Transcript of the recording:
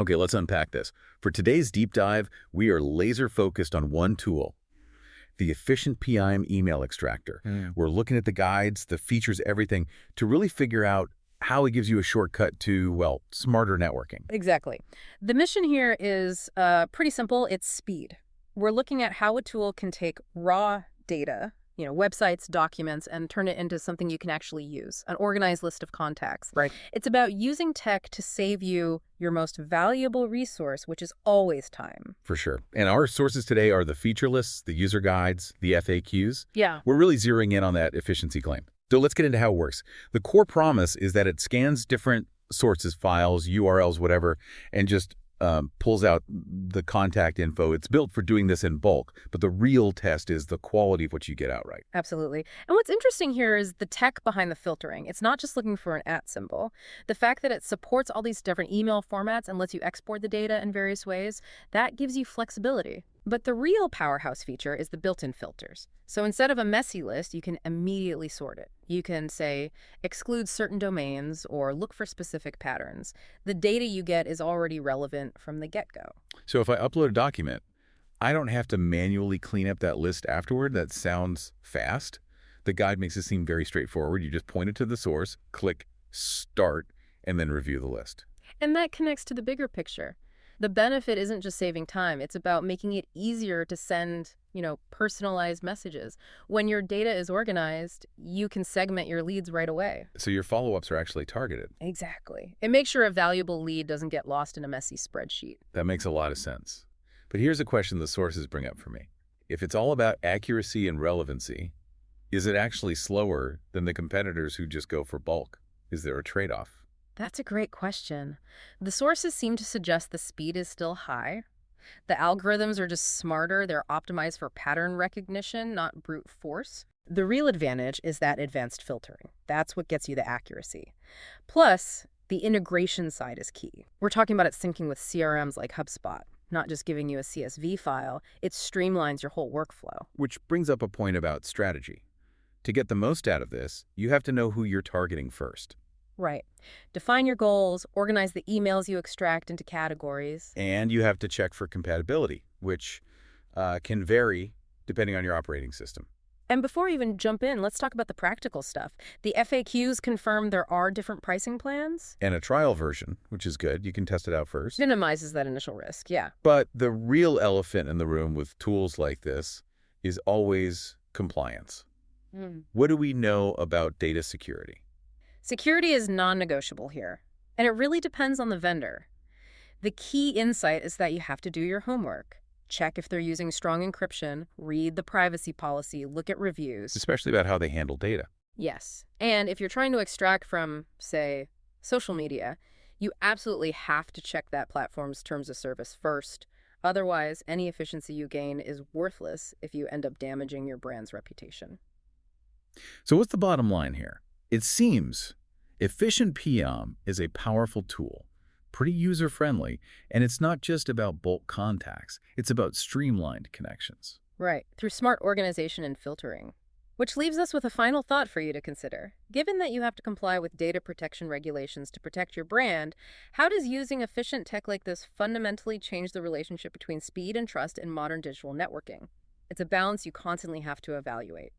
Okay, let's unpack this. For today's deep dive, we are laser focused on one tool, the EfficientPIM email extractor. We're looking at the guides, the features, everything to really figure out how it gives you a shortcut to, well, smarter networking. Exactly. The mission here is pretty simple. It's speed. We're looking at how a tool can take raw data, websites, documents, and turn it into something you can actually use, an organized list of contacts. Right. It's about using tech to save you your most valuable resource, which is always time. For sure. And our sources today are the feature lists, the user guides, the FAQs. Yeah. We're really zeroing in on that efficiency claim. So let's get into how it works. The core promise is that it scans different sources, files, URLs, whatever, and just pulls out the contact info. It's built for doing this in bulk, but the real test is the quality of what you get outright. Absolutely. And what's interesting here is the tech behind the filtering. It's not just looking for an @ symbol. The fact that it supports all these different email formats and lets you export the data in various ways, that gives you flexibility. But the real powerhouse feature is the built-in filters. So instead of a messy list, you can immediately sort it. You can say, exclude certain domains or look for specific patterns. The data you get is already relevant from the get-go. So if I upload a document, I don't have to manually clean up that list afterward. That sounds fast. The guide makes it seem very straightforward. You just point it to the source, click Start, and then review the list. And that connects to the bigger picture. The benefit isn't just saving time. It's about making it easier to send, personalized messages. When your data is organized, you can segment your leads right away. So your follow-ups are actually targeted. Exactly. It makes sure a valuable lead doesn't get lost in a messy spreadsheet. That makes a lot of sense. But here's a question the sources bring up for me. If it's all about accuracy and relevancy, is it actually slower than the competitors who just go for bulk? Is there a trade-off? That's a great question. The sources seem to suggest the speed is still high. The algorithms are just smarter. They're optimized for pattern recognition, not brute force. The real advantage is that advanced filtering. That's what gets you the accuracy. Plus, the integration side is key. We're talking about it syncing with CRMs like HubSpot, not just giving you a CSV file. It streamlines your whole workflow. Which brings up a point about strategy. To get the most out of this, you have to know who you're targeting first. Right. Define your goals, organize the emails you extract into categories. And you have to check for compatibility, which can vary depending on your operating system. And before we even jump in, let's talk about the practical stuff. The FAQs confirm there are different pricing plans. And a trial version, which is good. You can test it out first. Minimizes that initial risk, yeah. But the real elephant in the room with tools like this is always compliance. What do we know about data security? Security is non-negotiable here, and it really depends on the vendor. The key insight is that you have to do your homework. Check if they're using strong encryption, read the privacy policy, look at reviews. Especially about how they handle data. Yes. And if you're trying to extract from, say, social media, you absolutely have to check that platform's terms of service first. Otherwise, any efficiency you gain is worthless if you end up damaging your brand's reputation. So what's the bottom line here? It seems EfficientPIM is a powerful tool, pretty user-friendly, and it's not just about bulk contacts. It's about streamlined connections. Right, through smart organization and filtering. Which leaves us with a final thought for you to consider. Given that you have to comply with data protection regulations to protect your brand, how does using efficient tech like this fundamentally change the relationship between speed and trust in modern digital networking? It's a balance you constantly have to evaluate.